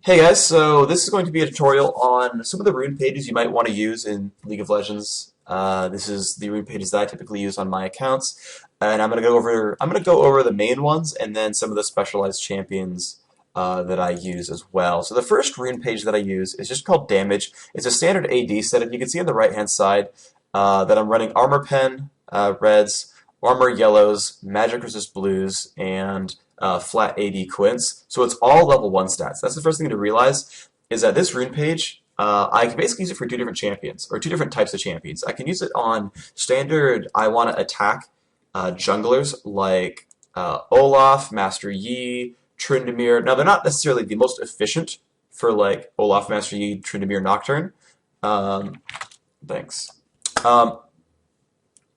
Hey guys, so this is going to be a tutorial on some of the rune pages you might want to use in League of Legends. This is the rune pages that I typically use on my accounts, and I'm gonna go over the main ones and then some of the specialized champions that I use as well. So the first rune page that I use is just called Damage. It's a standard AD setup. You can see on the right hand side that I'm running Armor Pen reds, Armor yellows, Magic Resist blues, and flat AD quints. So it's all level 1 stats. That's the first thing to realize is that this rune page, I can basically use it for two different champions, or two different types of champions. I can use it on standard, I want to attack junglers like Olaf, Master Yi, Tryndamere. Now, they're not necessarily the most efficient for like Olaf, Master Yi, Tryndamere, Nocturne. Um, thanks. Um,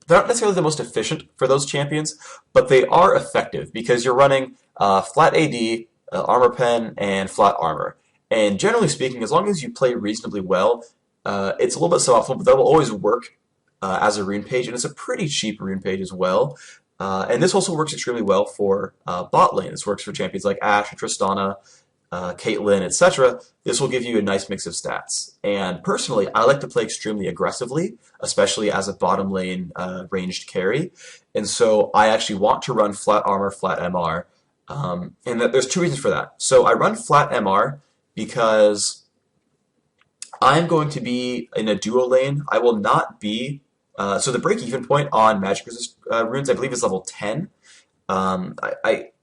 they're not necessarily the most efficient for those champions, but they are effective because you're running flat AD, armor pen, and flat armor. And generally speaking, as long as you play reasonably well, it's a little bit suboptimal, but that will always work as a rune page, and it's a pretty cheap rune page as well. And this also works extremely well for bot lane. This works for champions like Ashe, Tristana, Caitlyn, etc. This will give you a nice mix of stats. And personally, I like to play extremely aggressively, especially as a bottom lane ranged carry. And so I actually want to run flat armor, flat MR. And there's two reasons for that. So I run flat MR because I'm going to be in a duo lane. I will not be. So the break-even point on Magic Resist runes, I believe, is level 10.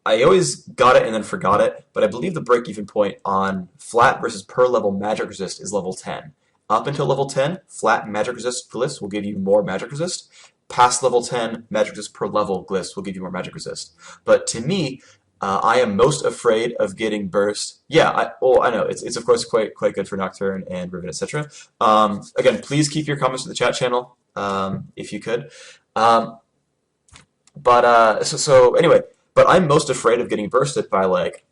I always got it and then forgot it, but I believe the break-even point on flat versus per level Magic Resist is level 10. Up until level 10, flat Magic Resist glyphs will give you more Magic Resist. Past level 10, Magic Resist per level glyphs will give you more Magic Resist. But to me, I am most afraid of getting burst. Yeah, I know it's of course quite good for Nocturne and Riven, etc. Again, please keep your comments in the chat channel if you could. So anyway. But I'm most afraid of getting bursted by like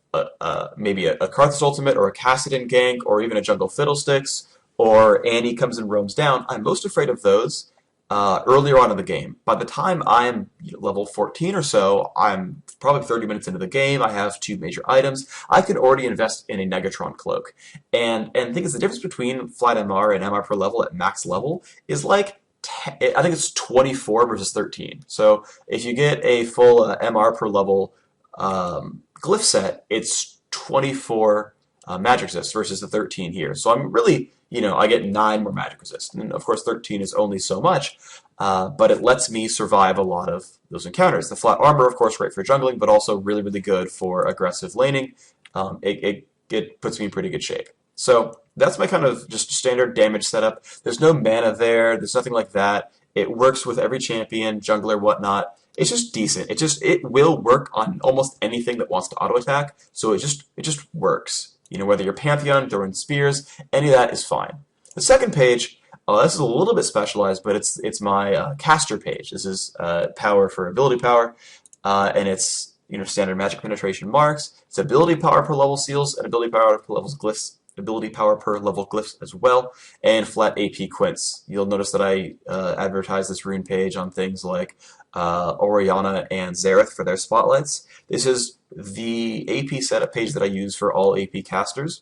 maybe a Karthus ultimate or a Kassadin gank or even a jungle Fiddlesticks or Annie comes and roams down. I'm most afraid of those earlier on in the game. By the time I'm level 14 or so, I'm probably 30 minutes into the game. I have two major items. I can already invest in a Negatron cloak. And the thing is, the difference between flat MR and MR per level at max level is like I think it's 24 versus 13. So if you get a full MR per level glyph set, it's 24 magic resist versus the 13 here. So I'm really, I get 9 more magic resist. And of course 13 is only so much, but it lets me survive a lot of those encounters. The flat armor, of course, great for jungling, but also really, really good for aggressive laning. It puts me in pretty good shape. So that's my kind of just standard damage setup. There's no mana there. There's nothing like that. It works with every champion, jungler, whatnot. It's just decent. It will work on almost anything that wants to auto attack. So it just works. Whether you're Pantheon, throwing spears, any of that is fine. The second page, this is a little bit specialized, but it's my caster page. This is power for ability power, and it's standard magic penetration marks. It's ability power per level seals and ability power per levels glyphs. Ability power per level glyphs as well, and flat AP quints. You'll notice that I advertise this rune page on things like Orianna and Xerath for their spotlights. This is the AP setup page that I use for all AP casters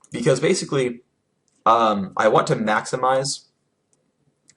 because basically I want to maximize.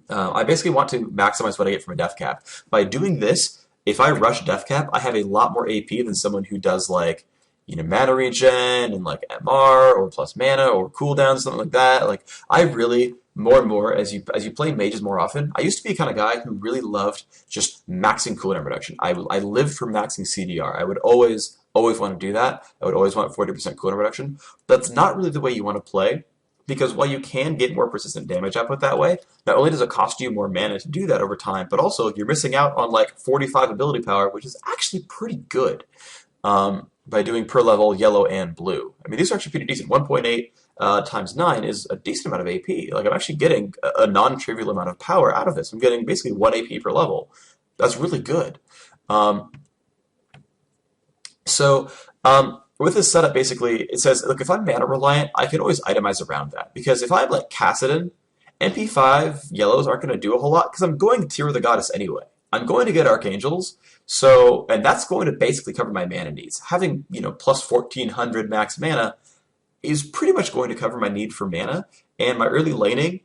I basically want to maximize what I get from a death cap. By doing this, if I rush death cap, I have a lot more AP than someone who does like mana regen and like MR or plus mana or cooldown, something like that. Like I really more and more as you play mages more often. I used to be a kind of guy who really loved just maxing cooldown reduction. I lived for maxing CDR. I would always want to do that. I would always want 40% cooldown reduction. That's not really the way you want to play because while you can get more persistent damage output that way, not only does it cost you more mana to do that over time, but also you're missing out on like 45 ability power, which is actually pretty good. By doing per level yellow and blue. I mean, these are actually pretty decent. 1.8 times 9 is a decent amount of AP. Like, I'm actually getting a non-trivial amount of power out of this. I'm getting basically 1 AP per level. That's really good. With this setup, basically, it says, look, if I'm mana reliant, I can always itemize around that. Because if I'm like Kassadin, MP5 yellows aren't going to do a whole lot because I'm going to Tear of the Goddess anyway. I'm going to get Archangels, and that's going to basically cover my mana needs. Having, plus 1400 max mana is pretty much going to cover my need for mana, and my early laning.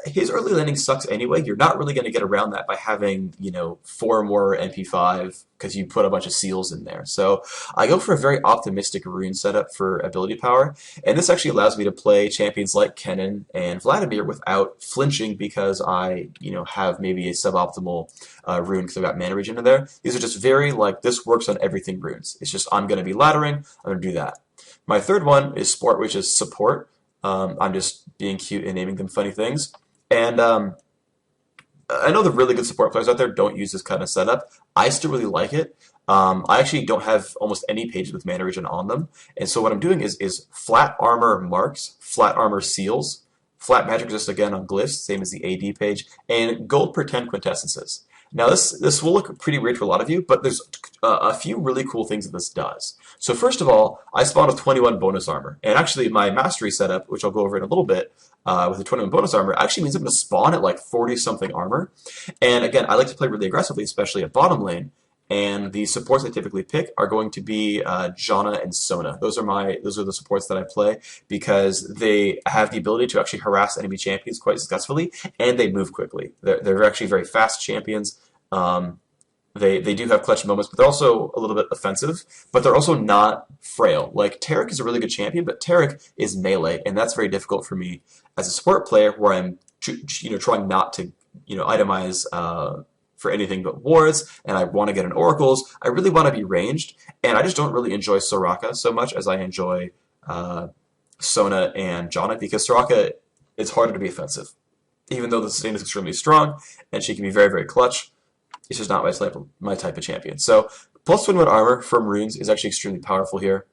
His early laning sucks anyway. You're not really going to get around that by having, 4 more MP5 because you put a bunch of seals in there. So I go for a very optimistic rune setup for ability power, and this actually allows me to play champions like Kennen and Vladimir without flinching because I, have maybe a suboptimal rune because I've got mana regen in there. These are just very, this works on everything runes. It's just I'm going to be laddering, I'm going to do that. My third one is Sport, which is support. I'm just being cute and naming them funny things. And I know the really good support players out there don't use this kind of setup. I still really like it. I actually don't have almost any pages with mana regen on them. And so what I'm doing is flat armor marks, flat armor seals, flat magic resist again on glyphs, same as the AD page, and gold per 10 quintessences. Now this will look pretty weird to a lot of you, but there's a few really cool things that this does. So first of all, I spawned with 21 bonus armor, and actually my mastery setup, which I'll go over in a little bit, with the 21 bonus armor, actually means I'm going to spawn at like 40-something armor. And again, I like to play really aggressively, especially at bottom lane. And the supports I typically pick are going to be Janna and Sona. Those are the supports that I play because they have the ability to actually harass enemy champions quite successfully, and they move quickly. They're actually very fast champions. They do have clutch moments, but they're also a little bit offensive, but they're also not frail. Like, Taric is a really good champion, but Taric is melee, and that's very difficult for me as a support player where I'm trying not to itemize for anything but wards, and I want to get an oracles. I really want to be ranged, and I just don't really enjoy Soraka so much as I enjoy Sona and Janna, because Soraka, it's harder to be offensive. Even though the sustain is extremely strong, and she can be very, very clutch, it's just not my type of champion. So plus 21 armor from runes is actually extremely powerful here.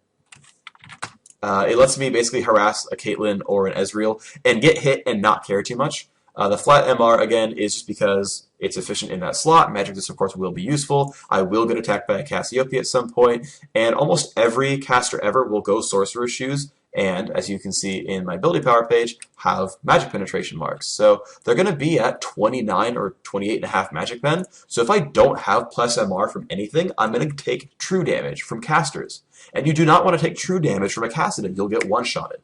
It lets me basically harass a Caitlyn or an Ezreal and get hit and not care too much. The flat MR, again, is just because it's efficient in that slot. Magic Resist, of course, will be useful. I will get attacked by a Cassiopeia at some point, and almost every caster ever will go Sorcerer's Shoes, and, as you can see in my ability power page, have magic penetration marks. So they're going to be at 29 or 28.5 magic pen. So if I don't have plus MR from anything, I'm going to take true damage from casters. And you do not want to take true damage from a Cassidon. You'll get one-shotted.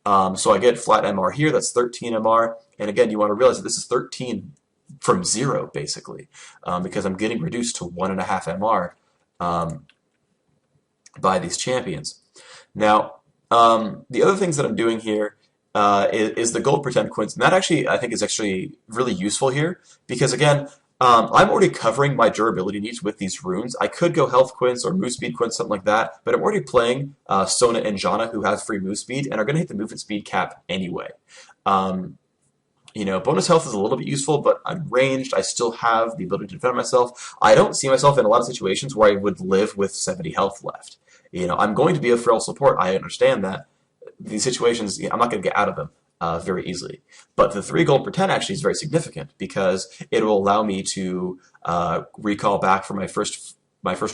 So I get flat MR here. That's 13 MR. And again, you want to realize that this is 13 from 0, basically, because I'm getting reduced to 1.5 MR by these champions. Now, the other things that I'm doing here is the gold pretend quints, and that actually I think is actually really useful here because, again, I'm already covering my durability needs with these runes. I could go health quints or move speed quints, something like that, but I'm already playing Sona and Janna, who have free move speed and are going to hit the movement speed cap anyway. Bonus health is a little bit useful, but I'm ranged. I still have the ability to defend myself. I don't see myself in a lot of situations where I would live with 70 health left. I'm going to be a frail support. I understand that. These situations, I'm not going to get out of them very easily. But the 3 gold per 10 actually is very significant because it will allow me to recall back for my first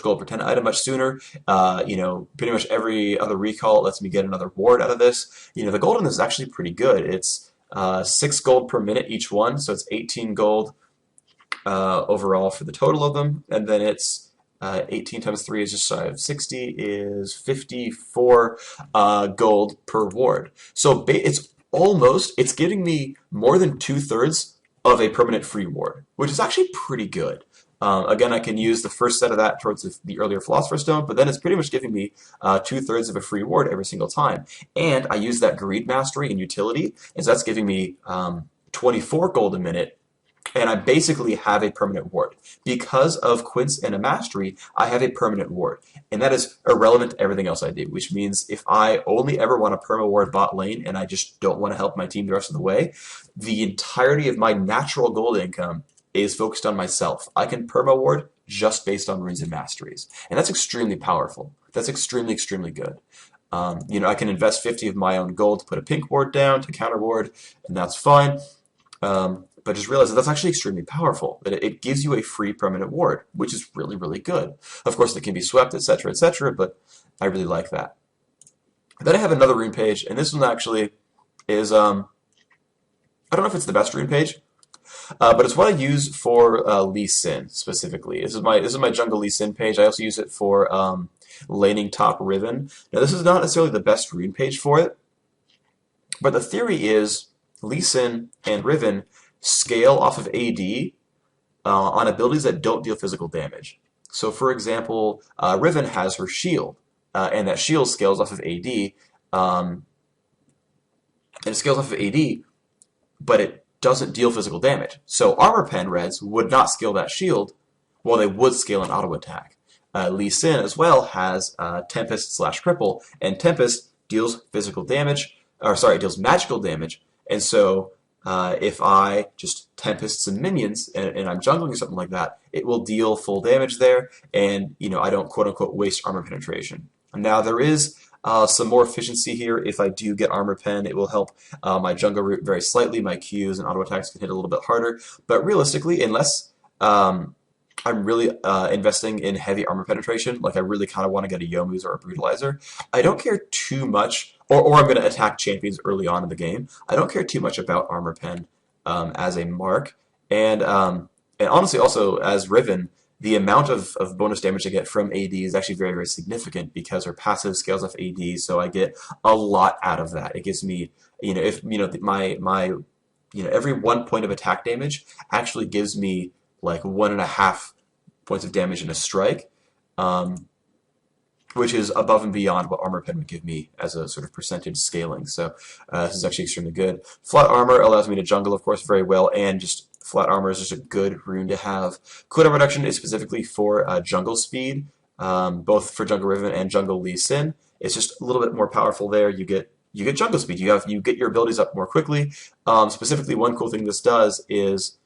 gold per 10 item much sooner. Pretty much every other recall lets me get another ward out of this. The gold in this is actually pretty good. It's 6 gold per minute each one, so it's 18 gold overall for the total of them, and then it's 18 times 3 is just shy of 60, is 54 gold per ward. So it's giving me more than 2/3 of a permanent free ward, which is actually pretty good. Again, I can use the first set of that towards the earlier Philosopher's Stone, but then it's pretty much giving me 2/3 of a free ward every single time. And I use that Greed Mastery and Utility, and so that's giving me 24 gold a minute, and I basically have a permanent ward. Because of Quints and a Mastery, I have a permanent ward, and that is irrelevant to everything else I do, which means if I only ever want a perma ward bot lane and I just don't want to help my team the rest of the way, the entirety of my natural gold income is focused on myself. I can perma ward just based on runes and masteries, and that's extremely powerful. That's extremely, extremely good. I can invest 50 of my own gold to put a pink ward down to counter ward, and that's fine. But just realize that that's actually extremely powerful, that it gives you a free permanent ward, which is really, really good. Of course, it can be swept, etc., but I really like that. Then I have another rune page, and this one actually is, I don't know if it's the best rune page, but it's what I use for Lee Sin, specifically. This is my Jungle Lee Sin page. I also use it for laning top Riven. Now, this is not necessarily the best rune page for it, But the theory is Lee Sin and Riven scale off of AD on abilities that don't deal physical damage. So, for example, Riven has her shield, and that shield scales off of AD, and it scales off of AD, but it doesn't deal physical damage. So Armor Pen Reds would not scale that shield, while they would scale an auto attack. Lee Sin as well has Tempest slash Cripple, and Tempest deals physical damage, or sorry, deals magical damage, and so if I just Tempest some minions and I'm jungling or something like that, it will deal full damage there, and I don't quote unquote waste armor penetration. Now there is some more efficiency here. If I do get armor pen, it will help my jungle route very slightly. My Qs and auto attacks can hit a little bit harder, but realistically, unless I'm really investing in heavy armor penetration, like I really kind of want to get a Yomu's or a Brutalizer, I don't care too much, or I'm going to attack champions early on in the game. I don't care too much about armor pen as a mark, and honestly also as Riven, the amount of bonus damage I get from AD is actually very, very significant because her passive scales off AD, so I get a lot out of that. It gives me, if my every 1 point of attack damage actually gives me like 1.5 points of damage in a strike, which is above and beyond what Armor Pen would give me as a sort of percentage scaling. So this is actually extremely good. Flat Armor allows me to jungle, of course, very well, and just Flat Armor is just a good rune to have. Cooldown Reduction is specifically for jungle speed, both for Jungle Riven and Jungle Lee Sin. It's just a little bit more powerful there. You get jungle speed. You get your abilities up more quickly. Specifically, one cool thing this does is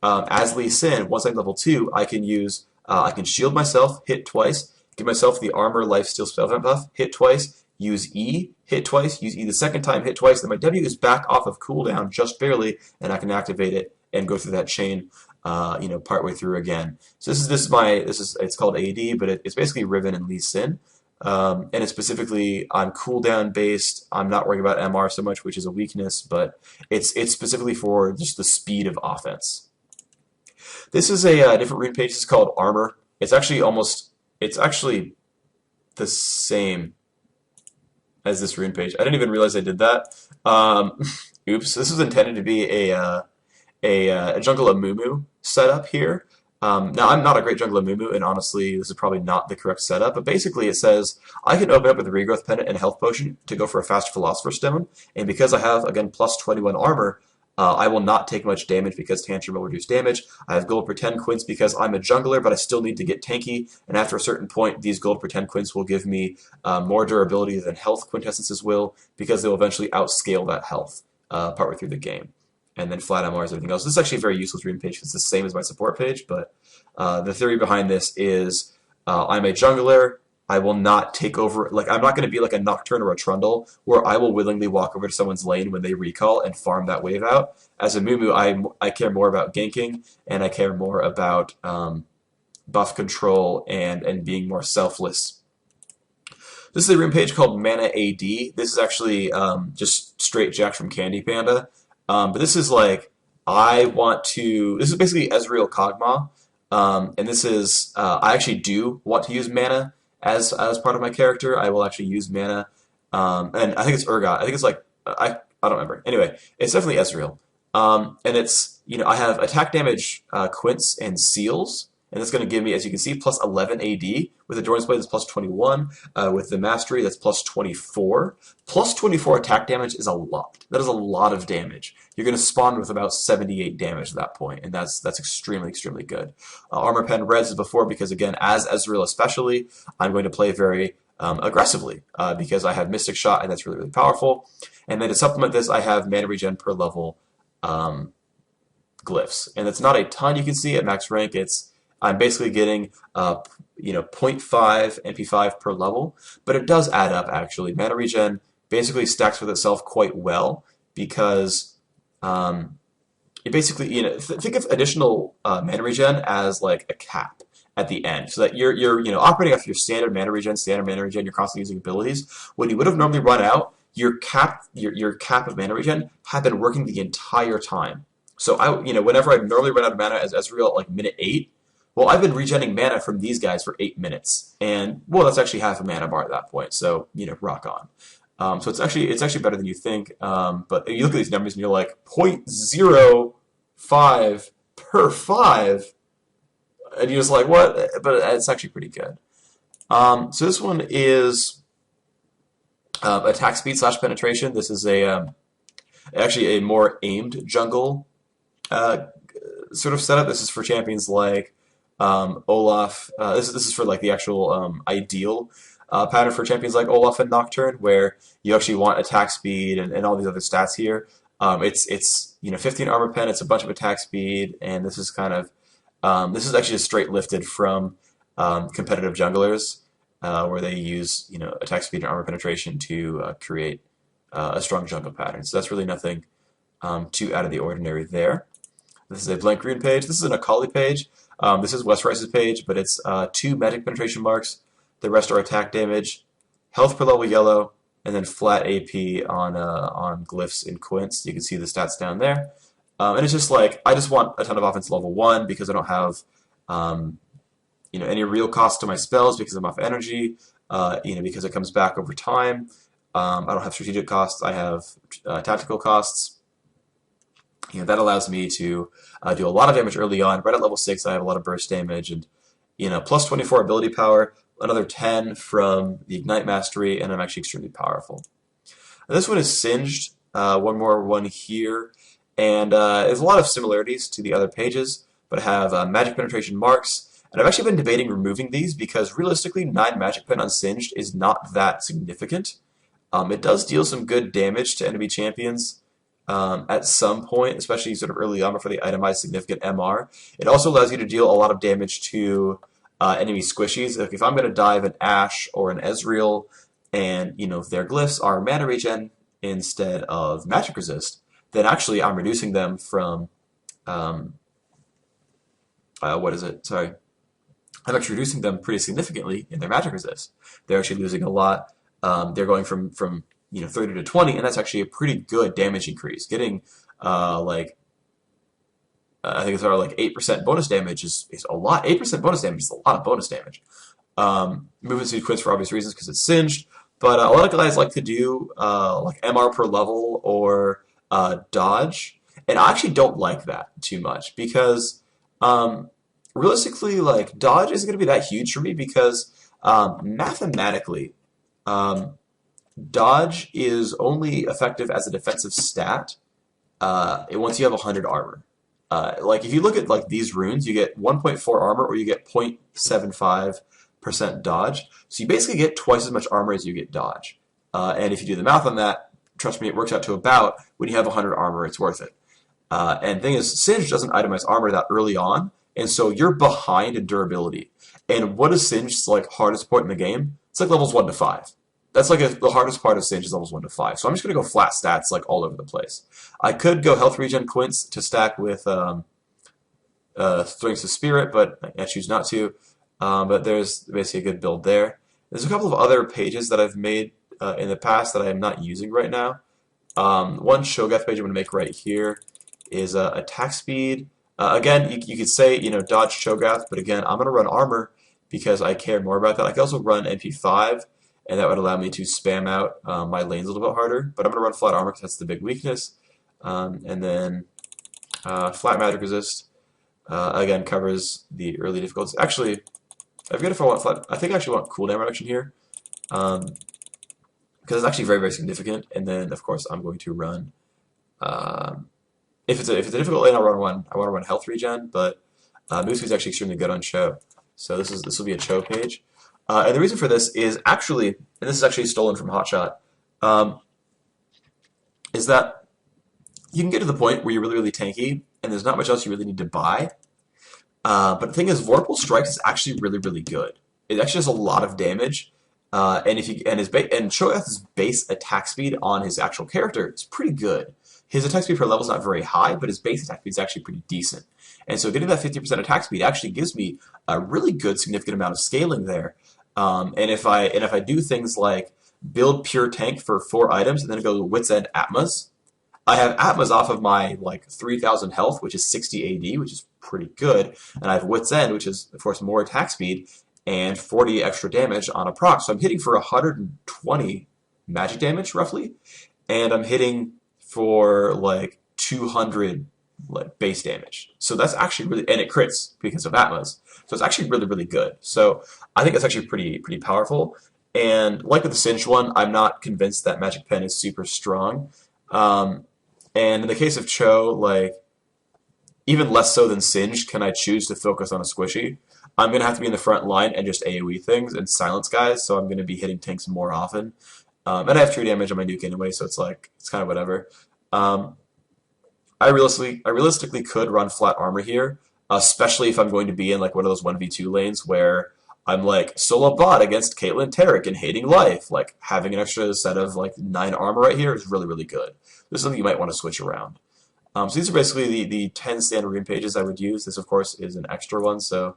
as Lee Sin, once I'm level 2, I can use I can shield myself, hit twice, give myself the armor, life, steal, spell buff, hit twice, use E, hit twice, use E the second time, hit twice, then my W is back off of cooldown just barely, and I can activate it and go through that chain, partway through again. So it's called AD, but it's basically Riven and Lee Sin, and it's specifically on cooldown based. I'm not worrying about MR so much, which is a weakness, but it's specifically for just the speed of offense. This is a different rune page. It's called Armor. It's actually the same as this rune page. I didn't even realize I did that. Oops. This was intended to be a Jungle Amumu setup here. Now, I'm not a great Jungle Amumu, and honestly, this is probably not the correct setup, but basically it says, I can open up with a Regrowth Pendant and a Health Potion to go for a fast Philosopher's Stone, and because I have, again, plus 21 armor, I will not take much damage because Tantrum will reduce damage. I have Gold Pretend Quints because I'm a jungler, but I still need to get tanky, and after a certain point, these Gold Pretend Quints will give me more durability than Health Quintessences will, because they will eventually outscale that health partway through the game. And then Flat MR is everything else. This is actually a very useless rune page. It's the same as my support page, but the theory behind this is I'm a jungler. I will not take over, like, I'm not going to be like a Nocturne or a Trundle, where I will willingly walk over to someone's lane when they recall and farm that wave out. As a Mumu, I care more about ganking, and I care more about buff control and being more selfless. This is a rune page called Mana AD. This is actually just straight jack from Candy Panda. But this is like, this is basically Ezreal Kog'Maw, and this is, I actually do want to use mana as part of my character. I will actually use mana, and I think it's Urgot. I think it's like, I don't remember. Anyway, it's definitely Ezreal. And it's, I have attack damage, Quints, and Seals, and that's going to give me, as you can see, plus 11 AD. With the Doran's Blade, that's plus 21. With the Mastery, that's plus 24. Plus 24 attack damage is a lot. That is a lot of damage. You're going to spawn with about 78 damage at that point, and that's extremely, extremely good. Armor Pen Reds is before, because again, as Ezreal especially, I'm going to play very aggressively, because I have Mystic Shot, and that's really, really powerful. And then to supplement this, I have mana regen per level glyphs. And it's not a ton you can see at max rank. I'm basically getting 0.5 MP5 per level, but it does add up actually. Mana regen basically stacks with itself quite well, because it basically, think of additional mana regen as like a cap at the end, so that you're operating off your standard mana regen, you're constantly using abilities. When you would have normally run out, your cap of mana regen had been working the entire time. So whenever I normally run out of mana as Ezreal at like minute 8, well, I've been regenerating mana from these guys for 8 minutes, and well, that's actually half a mana bar at that point. So rock on. So it's actually better than you think. But you look at these numbers and you're like 0.05 per 5, and you're just like, what? But it's actually pretty good. So this one is attack speed slash penetration. This is actually a more aimed jungle uh, sort of setup. This is for champions like Olaf. This is for like the actual ideal pattern for champions like Olaf and Nocturne, where you actually want attack speed and all these other stats here. It's 15 armor pen. It's a bunch of attack speed, and this is kind of this is actually just straight lifted from competitive junglers, where they use attack speed and armor penetration to create a strong jungle pattern. So that's really nothing too out of the ordinary there. This is a blank green page. This is an Akali page. This is West Rice's page, but it's 2 magic penetration marks. The rest are attack damage, health per level yellow, and then flat AP on glyphs in Quince. You can see the stats down there. And it's just like, I just want a ton of offense level 1 because I don't have any real cost to my spells because I'm off energy, because it comes back over time. I don't have strategic costs. I have tactical costs. That allows me to do a lot of damage early on. Right at level 6, I have a lot of burst damage, and plus 24 ability power, another 10 from the Ignite Mastery, and I'm actually extremely powerful. And this one is Singed. One more one here, and there's a lot of similarities to the other pages, but I have magic penetration marks, and I've actually been debating removing these because realistically, 9 magic pen on Singed is not that significant. It does deal some good damage to enemy champions. At some point, especially sort of early on before they itemize significant MR. It also allows you to deal a lot of damage to enemy squishies. Like if I'm going to dive an Ashe or an Ezreal, and if their glyphs are mana regen instead of magic resist, then actually I'm reducing them from what is it? Sorry, I'm actually reducing them pretty significantly in their magic resist. They're actually losing a lot. They're going from 30 to 20, and that's actually a pretty good damage increase. Getting I think it's around like 8% bonus damage is a lot. 8% bonus damage is a lot of bonus damage. Movement speed quits for obvious reasons because it's Singed, but a lot of guys like to do like MR per level or dodge, and I actually don't like that too much because realistically, like dodge isn't going to be that huge for me because mathematically. Dodge is only effective as a defensive stat once you have 100 armor. Like if you look at like these runes, you get 1.4 armor or you get 0.75% dodge. So you basically get twice as much armor as you get dodge. And if you do the math on that, trust me, it works out to about when you have 100 armor, it's worth it. And the thing is, Singe doesn't itemize armor that early on, and so you're behind in durability. And what is Singe's like hardest point in the game? It's like levels 1 to 5. That's like the hardest part of Sage is levels 1 to 5. So I'm just going to go flat stats like all over the place. I could go health regen Quince to stack with Strengths of Spirit, but I choose not to. But there's basically a good build there. There's a couple of other pages that I've made in the past that I am not using right now. One Shogath page I'm going to make right here is attack speed. Again, you could say, dodge Shogath, but again, I'm going to run armor because I care more about that. I can also run MP5. And that would allow me to spam out my lanes a little bit harder. But I'm going to run flat armor because that's the big weakness. And then flat magic resist, again, covers the early difficulties. Actually, I forget if I want flat. I think I actually want cooldown reduction here. Because it's actually very, very significant. And then, of course, I'm going to run... if it's a difficult lane, I want to run health regen. But move speed is actually extremely good on Cho. So this will be a Cho page. And the reason for this is actually, and this is actually stolen from Hotshot, is that you can get to the point where you're really, really tanky, and there's not much else you really need to buy. But the thing is, Vorpal Strikes is actually really, really good. It actually does a lot of damage, and Shogath's base attack speed on his actual character is pretty good. His attack speed per level is not very high, but his base attack speed is actually pretty decent. And so getting that 50% attack speed actually gives me a really good, significant amount of scaling there. And if I do things like build pure tank for 4 items and then go to Wits End Atmas, I have Atmas off of my like 3,000 health, which is 60 AD, which is pretty good, and I have Wits End, which is of course more attack speed and 40 extra damage on a proc. So I'm hitting for 120 magic damage roughly, and I'm hitting for like 200 like base damage. So that's actually really, and it crits because of Atmos. So it's actually really, really good. So I think it's actually pretty powerful. And like with the Singed one, I'm not convinced that Magic Pen is super strong. Um, and in the case of Cho, like even less so than Singed, can I choose to focus on a squishy? I'm gonna have to be in the front line and just AoE things and silence guys, so I'm gonna be hitting tanks more often. And I have true damage on my nuke anyway, so it's like it's kind of whatever. Um, I realistically could run flat armor here, especially if I'm going to be in like one of those 1v2 lanes where I'm like solo bot against Caitlyn Tarek and hating life. Like having an extra set of like 9 armor right here is really, really good. This is something you might want to switch around. So these are basically the 10 standard rune pages I would use. This, of course, is an extra one, so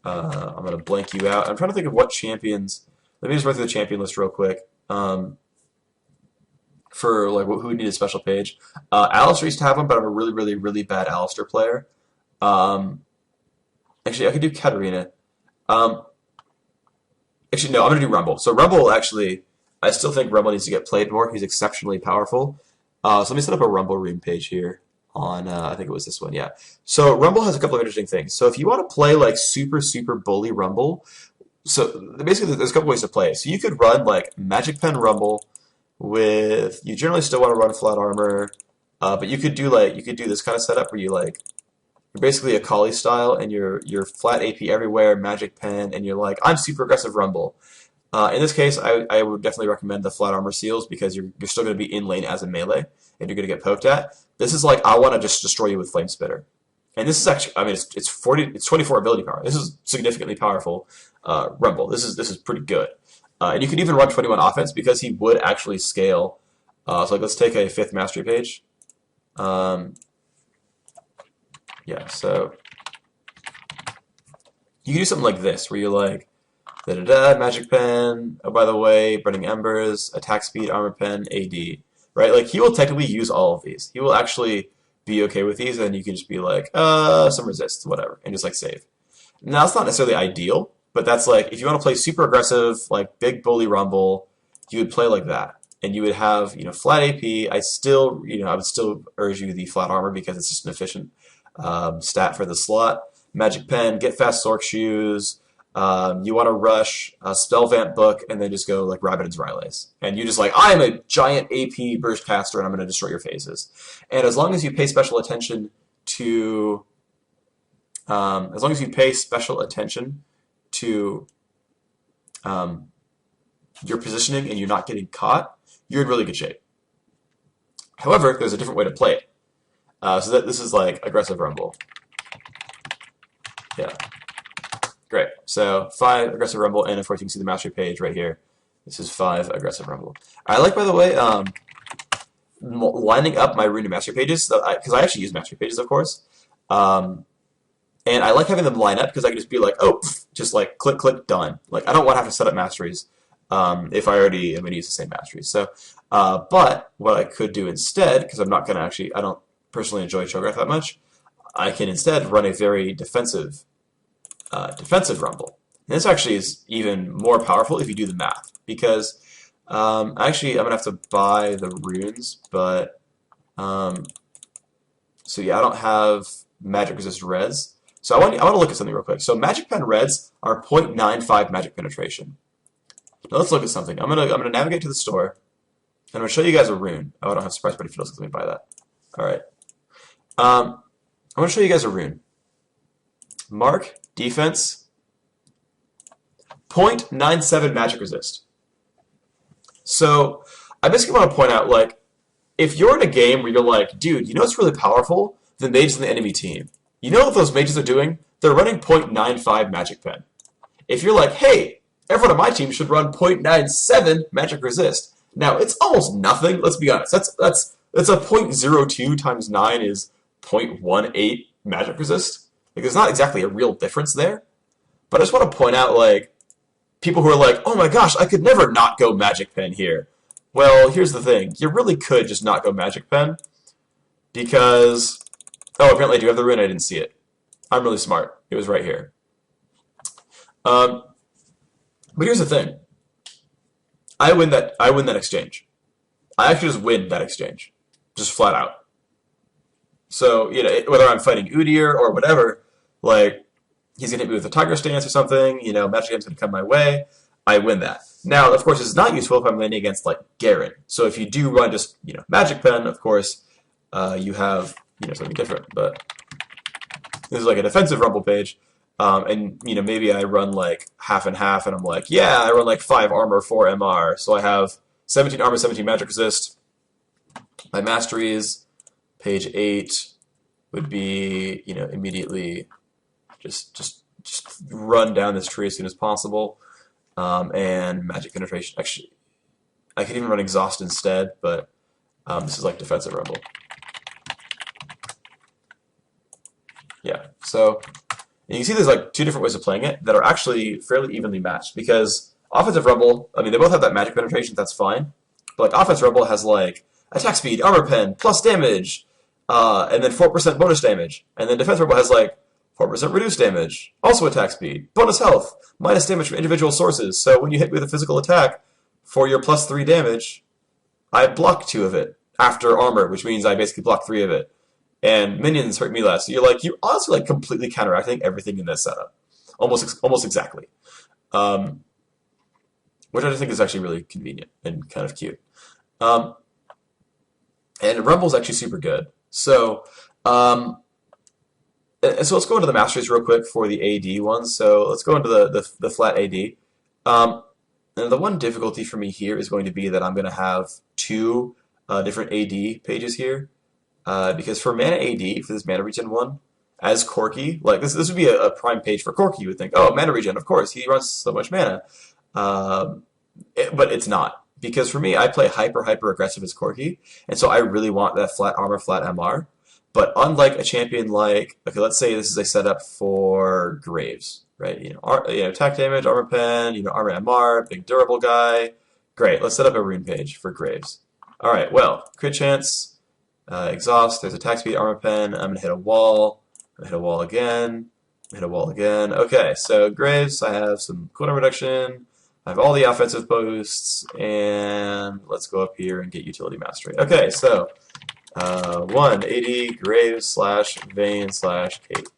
I'm going to blank you out. I'm trying to think of what champions. Let me just run through the champion list real quick. For like who would need a special page. Alistair used to have one, but I'm a really, really, really bad Alistair player. Actually, I could do Katarina. Um, actually, no, I'm going to do Rumble. So Rumble, actually, I still think Rumble needs to get played more. He's exceptionally powerful. So let me set up a Rumble rune page here on, I think it was this one, yeah. So Rumble has a couple of interesting things. So if you want to play like super, super bully Rumble, so basically there's a couple ways to play it. So you could run like Magic Pen Rumble with, you generally still want to run flat armor, but you could do this kind of setup where you're basically a Kali style and you're flat AP everywhere, Magic Pen, and you're like, I'm super aggressive Rumble. In this case, I would definitely recommend the flat armor seals because you're still going to be in lane as a melee and you're going to get poked at. This is like, I want to just destroy you with Flame Spitter. And this is actually, I mean, it's 24 ability power. This is significantly powerful Rumble. This is pretty good. And you can even run 21 offense because he would actually scale. So like, let's take a 5th mastery page. Yeah, so you can do something like this where you're like, da-da-da, Magic Pen, oh, by the way, Burning Embers, Attack Speed, Armor Pen, AD, right? Like, he will technically use all of these. He will actually be okay with these, and you can just be like, some resists, whatever, and just, like, save. Now, it's not necessarily ideal, but that's, like, if you want to play super aggressive, like, big bully Rumble, you would play like that. And you would have, flat AP. I would still urge you the flat armor because it's just an efficient stat for the slot. Magic Pen, get fast Sork Shoes, you want to rush Spell Vamp Book, and then just go like Rabbiddon's Rylays. And you just like, I am a giant AP burst caster, and I'm going to destroy your phases. And as long as you pay special attention to, your positioning and you're not getting caught, you're in really good shape. However, there's a different way to play it. So that this is like aggressive Rumble. Yeah. Great. So 5 aggressive Rumble, and of course you can see the mastery page right here. This is 5 aggressive Rumble. I like, by the way, lining up my rune and mastery pages, because I actually use mastery pages, of course. And I like having them line up because I can just be like, oh, just like click, click, done. Like I don't want to have to set up masteries if I already am going to use the same masteries. So, but what I could do instead, because I'm not going to actually, I don't personally enjoy Cho'Gath that much, I can instead run a very defensive Rumble. And this actually is even more powerful if you do the math, because actually I'm going to have to buy the runes, but so yeah, I don't have magic resist res. So I want to look at something real quick. So Magic Pen reds are 0.95 magic penetration. Now let's look at something. I'm gonna navigate to the store, and I'm gonna show you guys a rune. Oh, I don't have Surprise Party Fiddles. Let me buy that. All right. I'm gonna show you guys a rune. Mark defense 0.97 magic resist. So I basically want to point out, like, if you're in a game where you're like, dude, you know what's really powerful? The mages in the enemy team. You know what those mages are doing? They're running 0.95 magic pen. If you're like, hey, everyone on my team should run 0.97 magic resist. Now, it's almost nothing, let's be honest. That's a 0.02 times 9 is 0.18 magic resist. Like, there's not exactly a real difference there. But I just want to point out, like, people who are like, oh my gosh, I could never not go magic pen here. Well, here's the thing. You really could just not go magic pen because... Oh, apparently I do have the rune. I didn't see it. I'm really smart. It was right here. But here's the thing. I win that exchange. I actually just win that exchange, just flat out. So whether I'm fighting Udyr or whatever, like he's gonna hit me with a Tiger Stance or something. Magic Game's gonna come my way. I win that. Now, of course, it's not useful if I'm landing against like Garen. So if you do run just Magic Pen, of course, you have something different. But this is like a defensive Rumble page. And maybe I run like half and half, and I'm like, yeah, I run like 5 armor, 4 MR, so I have 17 armor, 17 magic resist. My masteries, page 8, would be immediately just run down this tree as soon as possible, and magic penetration. Actually, I could even run exhaust instead, but this is like defensive Rumble. Yeah, so. And you can see there's like 2 different ways of playing it that are actually fairly evenly matched, because offensive Rumble, I mean, they both have that magic penetration, that's fine. But like offensive Rumble has like attack speed, armor pen, plus damage, and then 4% bonus damage. And then defensive Rumble has like 4% reduced damage, also attack speed, bonus health, minus damage from individual sources. So when you hit me with a physical attack for your plus 3 damage, I block 2 of it after armor, which means I basically block 3 of it. And minions hurt me less. So you're honestly like completely counteracting everything in this setup, almost exactly, which I just think is actually really convenient and kind of cute. And Rumble's actually super good. So so let's go into the masteries real quick for the AD ones. So let's go into the flat AD. And the one difficulty for me here is going to be that I'm going to have 2 different AD pages here. Because for Mana AD, for this Mana Regen one, as Corki, like this would be a prime page for Corki. You would think, oh, Mana Regen, of course, he runs so much mana. But it's not. Because for me, I play hyper aggressive as Corki, and so I really want that flat armor, flat MR. But unlike a champion like, okay, let's say this is a setup for Graves, right? Attack damage, armor pen, armor MR, big durable guy. Great, let's set up a rune page for Graves. All right, well, crit chance. Exhaust, there's attack speed, armor pen, I'm going to hit a wall, I'm going to hit a wall again, hit a wall again. Okay, so Graves, I have some cooldown reduction, I have all the offensive boosts, and let's go up here and get utility mastery. Okay, so 180 Graves / Vayne / Kate.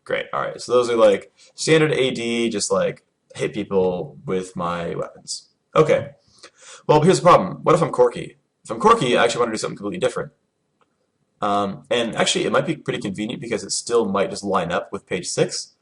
Great, alright, so those are like standard AD, just like hit people with my weapons. Okay, well, here's the problem. What if I'm Corki? If I'm Corki, I actually want to do something completely different. And actually, it might be pretty convenient because it still might just line up with page 6.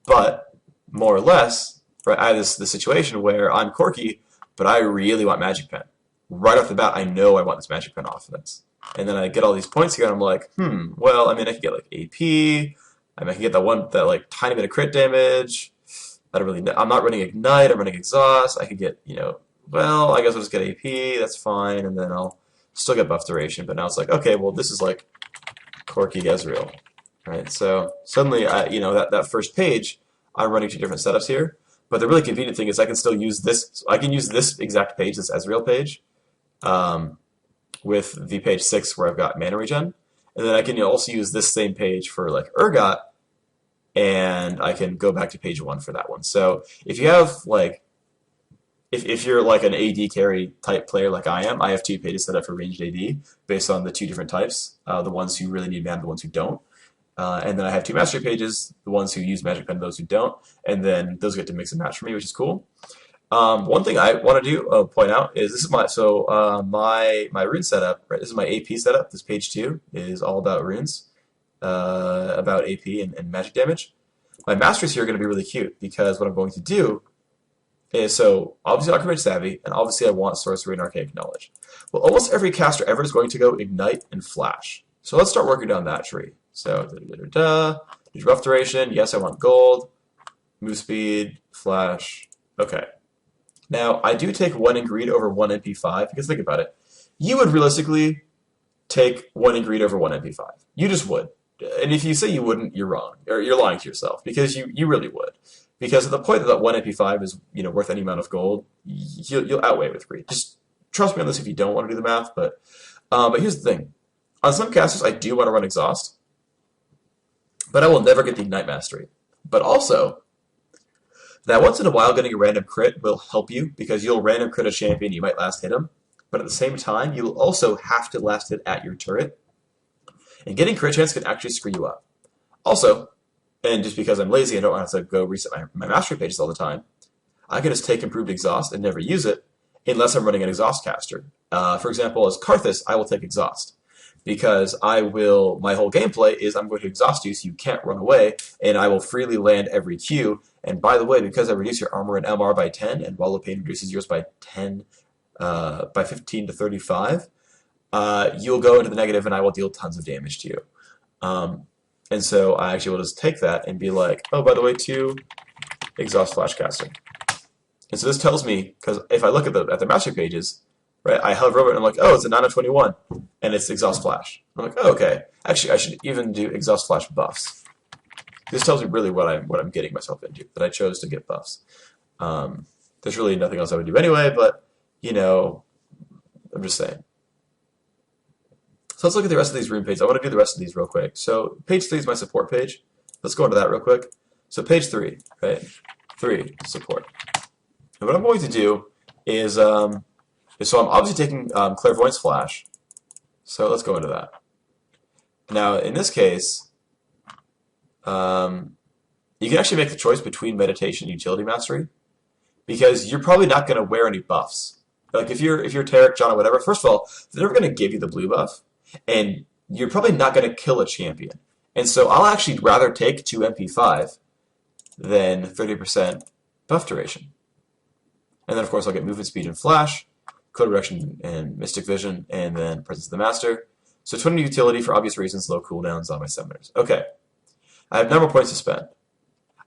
But more or less, right, I have this situation where I'm Corki, but I really want Magic Pen. Right off the bat, I know I want this Magic Pen offense. And then I get all these points here, and I'm like, well, I mean, I could get like AP. I mean, I can get that like tiny bit of crit damage. I don't really know. I'm not running Ignite. I'm running Exhaust. I could get, well, I guess I'll just get AP. That's fine, and then I'll still get buff duration, but now it's like, okay, well, this is like Corki Ezreal, right? So suddenly, that first page, I'm running 2 different setups here, but the really convenient thing is I can still use this. So I can use this exact page, this Ezreal page, with the page 6 where I've got Mana Regen, and then I can also use this same page for like Urgot, and I can go back to page 1 for that one. So if you have like If you're like an AD carry type player like I am, I have 2 pages set up for ranged AD based on the 2 different types, the ones who really need mana, the ones who don't. And then I have 2 mastery pages, the ones who use Magic Pen, those who don't, and then those get to mix and match for me, which is cool. One thing I want to do, point out, is this is my rune setup, right? This is my AP setup. This page 2 is all about runes, about AP and magic damage. My masteries here are going to be really cute because what I'm going to do is, so obviously Archimage Savvy, and obviously I want Sorcery and Archaic Knowledge. Well, almost every caster ever is going to go Ignite and Flash. So let's start working down that tree. So, buff duration, yes, I want gold, move speed, Flash, okay. Now, I do take 1 in greed over 1 MP5, because think about it. You would realistically take 1 in greed over 1 MP5. You just would. And if you say you wouldn't, you're wrong. Or you're lying to yourself, because you really would. Because at the point that 1 MP5 is worth any amount of gold, you'll outweigh it with greed. Just trust me on this if you don't want to do the math. But here's the thing. On some casters, I do want to run Exhaust, but I will never get the Ignite Mastery. But also, Now, once in a while, getting a random crit will help you because you'll random crit a champion, you might last hit him, but at the same time, you will also have to last hit at your turret, and getting crit chance can actually screw you up. Also, and just because I'm lazy and don't want to have to go reset my mastery pages all the time, I can just take Improved Exhaust and never use it unless I'm running an Exhaust caster. For example, as Karthus, I will take Exhaust because my whole gameplay is I'm going to exhaust you so you can't run away, and I will freely land every Q. And by the way, because I reduce your armor and MR by 10, and Wall of Pain reduces yours by 15 to 35, you'll go into the negative and I will deal tons of damage to you. And so I actually will just take that and be like, oh, by the way, 2 Exhaust Flash Caster. And so this tells me, because if I look at the master pages, right, I hover over it and I'm like, oh, it's a 9 of 21, and it's Exhaust Flash. I'm like, oh, okay. Actually, I should even do Exhaust Flash buffs. This tells me really what I'm getting myself into, that I chose to get buffs. There's really nothing else I would do anyway, but, you know, I'm just saying. So let's look at the rest of these rune pages. I want to do the rest of these real quick. So page 3 is my support page. Let's go into that real quick. So page 3, right? 3, support. And what I'm going to do is, so I'm obviously taking Clairvoyance Flash. So let's go into that. Now, in this case, you can actually make the choice between Meditation and Utility Mastery, because you're probably not going to wear any buffs. Like if you're Tarek, John, or whatever, first of all, they're never going to give you the blue buff, and you're probably not going to kill a champion. And so I'll actually rather take 2 MP5 than 30% buff duration. And then, of course, I'll get movement speed and flash, code reduction and mystic vision, and then presence of the master. So 20 utility for obvious reasons, low cooldowns on my summoners. Okay. I have 9 more points to spend.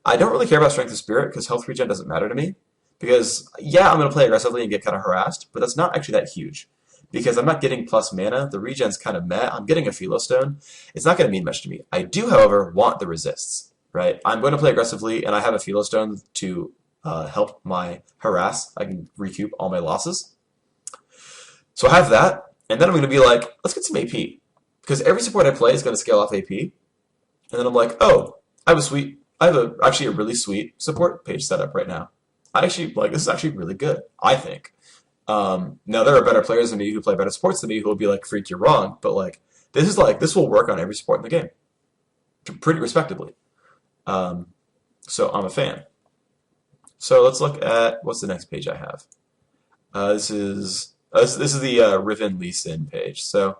I don't really care about strength of spirit because health regen doesn't matter to me. Because, yeah, I'm going to play aggressively and get kind of harassed, but that's not actually that huge. Because I'm not getting plus mana, the regen's kind of meh, I'm getting a Philo Stone. It's not going to mean much to me. I do, however, want the resists, right? I'm going to play aggressively, and I have a Philo Stone to help my harass. I can recoup all my losses. So I have that, and then I'm going to be like, let's get some AP. Because every support I play is going to scale off AP. And then I'm like, oh, I have actually a really sweet support page set up right now. This is actually really good, I think. Now there are better players than me who play better sports than me who will be like, freak, you're wrong. But this will work on every sport in the game, pretty respectably. So I'm a fan. So let's look at what's the next page I have. This is the Riven Lee Sin page. So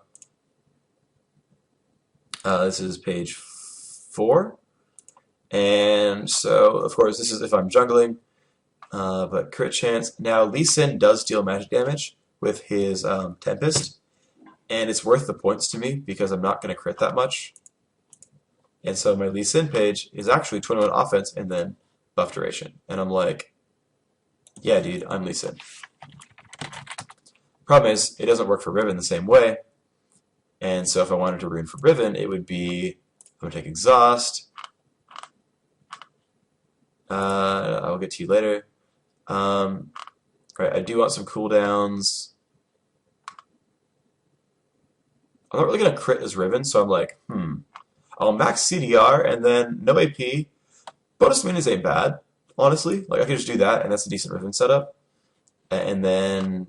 this is page 4, and so of course this is if I'm jungling. But crit chance. Now, Lee Sin does deal magic damage with his Tempest, and it's worth the points to me because I'm not going to crit that much. And so my Lee Sin page is actually 21 offense and then buff duration. And I'm like, yeah, dude, I'm Lee Sin. Problem is, it doesn't work for Riven the same way. And so if I wanted to rune for Riven, it would be, I'm going to take Exhaust. I will get to you later. Right, I do want some cooldowns. I'm not really going to crit as Riven, so I'm like, I'll max CDR and then no AP. Bonus minis ain't bad, honestly. Like I could just do that, and that's a decent Riven setup. And then,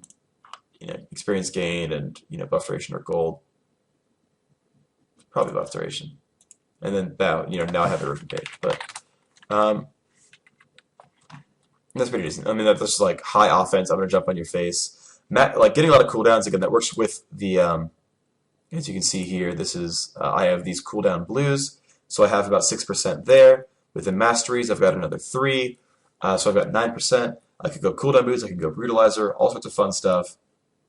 experience gain and buff duration or gold. Probably buff duration. And then now I have the Riven page, but that's pretty decent. I mean, that's just like high offense. I'm gonna jump on your face. Getting a lot of cooldowns again. That works with the. As you can see here, this is I have these cooldown blues, so I have about 6% there. With the masteries, I've got another 3, so I've got 9%. I could go cooldown boost. I could go brutalizer. All sorts of fun stuff.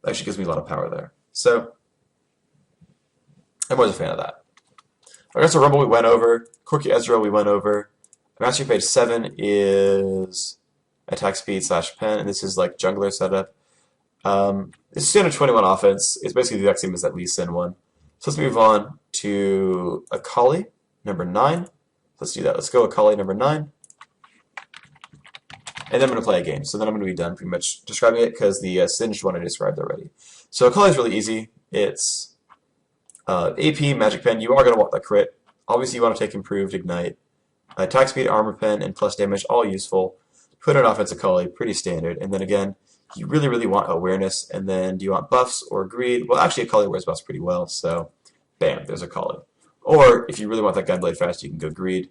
That actually gives me a lot of power there. So I'm always a fan of that. Aggressive Rumble we went over. Corky Ezreal we went over. Mastery page 7 is attack speed / pen, and this is like jungler setup. This is standard 21 offense. It's basically the exact same as that Lee Sin one. So let's move on to Akali, number 9. Let's do that. Let's go Akali, number 9. And then I'm going to play a game. So then I'm going to be done pretty much describing it because the Singed one I described already. So Akali is really easy. It's AP, Magic Pen. You are going to want the crit. Obviously, you want to take Improved Ignite. Attack speed, armor pen, and plus damage, all useful. Put an offensive collie, pretty standard. And then again, you really, really want awareness. And then do you want buffs or greed? Well, actually, a collie wears buffs pretty well, so bam, there's a collie. Or if you really want that gunblade fast, you can go greed.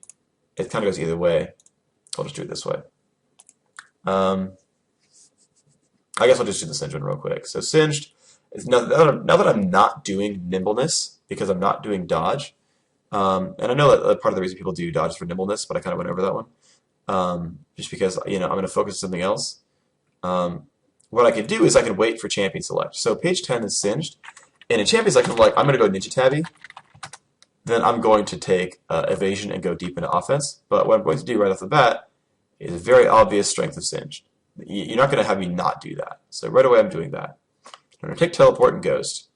It kind of goes either way. I'll just do it this way. I guess I'll just do the Singed one real quick. So Singed, now that I'm not doing nimbleness, because I'm not doing dodge, and I know that part of the reason people do dodge is for nimbleness, but I kind of went over that one. Just because, I'm going to focus on something else. What I can do is I can wait for champion select. So page 10 is Singed, and in champion select, I'm going to go Ninja Tabby. Then I'm going to take evasion and go deep into offense. But what I'm going to do right off the bat is a very obvious strength of Singed. You're not going to have me not do that. So right away I'm doing that. I'm going to take teleport and ghost.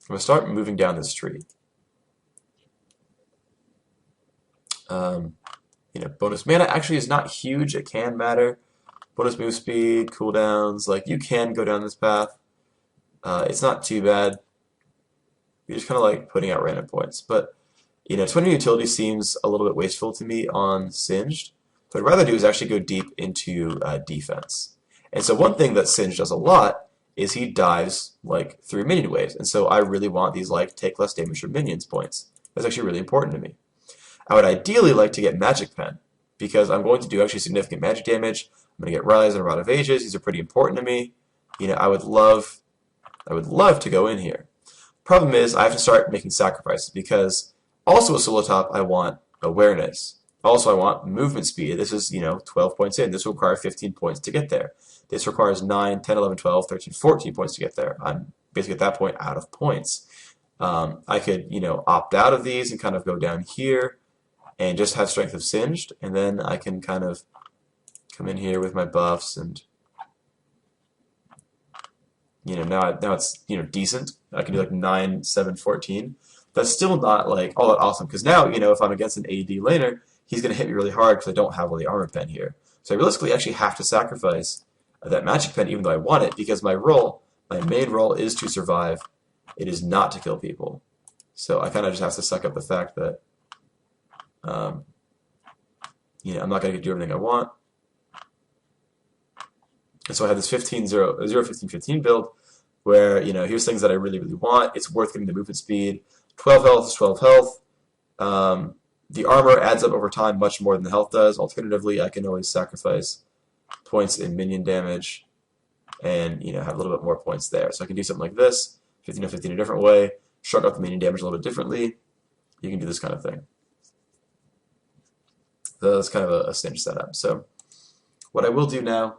I'm going to start moving down this tree. Bonus mana actually is not huge. It can matter. Bonus move speed, cooldowns, like you can go down this path. It's not too bad. You're just kind of like putting out random points. But, 20 utility seems a little bit wasteful to me on Singed. What I'd rather do is actually go deep into defense. And so one thing that Singed does a lot is he dives like through minion waves. And so I really want these like take less damage from minions points. That's actually really important to me. I would ideally like to get Magic Pen because I'm going to do actually significant magic damage. I'm going to get Rise and Rod of Ages. These are pretty important to me. I would love to go in here. Problem is I have to start making sacrifices because also with Solo Top I want awareness. Also, I want movement speed. This is, 12 points in. This will require 15 points to get there. This requires 9, 10, 11, 12, 13, 14 points to get there. I'm basically at that point out of points. I could, opt out of these and kind of go down here and just have Strength of Singed, and then I can kind of come in here with my buffs and, now it's, decent. I can do like 9, 7, 14. That's still not like all that awesome because now, if I'm against an AD laner, he's going to hit me really hard because I don't have all the armor pen here. So I realistically actually have to sacrifice that magic pen even though I want it because my main role is to survive. It is not to kill people. So I kind of just have to suck up the fact that I'm not going to do everything I want. And so I have this 15-0-15-15 build where, here's things that I really, really want. It's worth getting the movement speed. 12 health is 12 health. The armor adds up over time much more than the health does. Alternatively, I can always sacrifice points in minion damage and have a little bit more points there. So I can do something like this, 15-15 a different way, shrug out the minion damage a little bit differently. You can do this kind of thing. So that's kind of a Singed setup. So what I will do now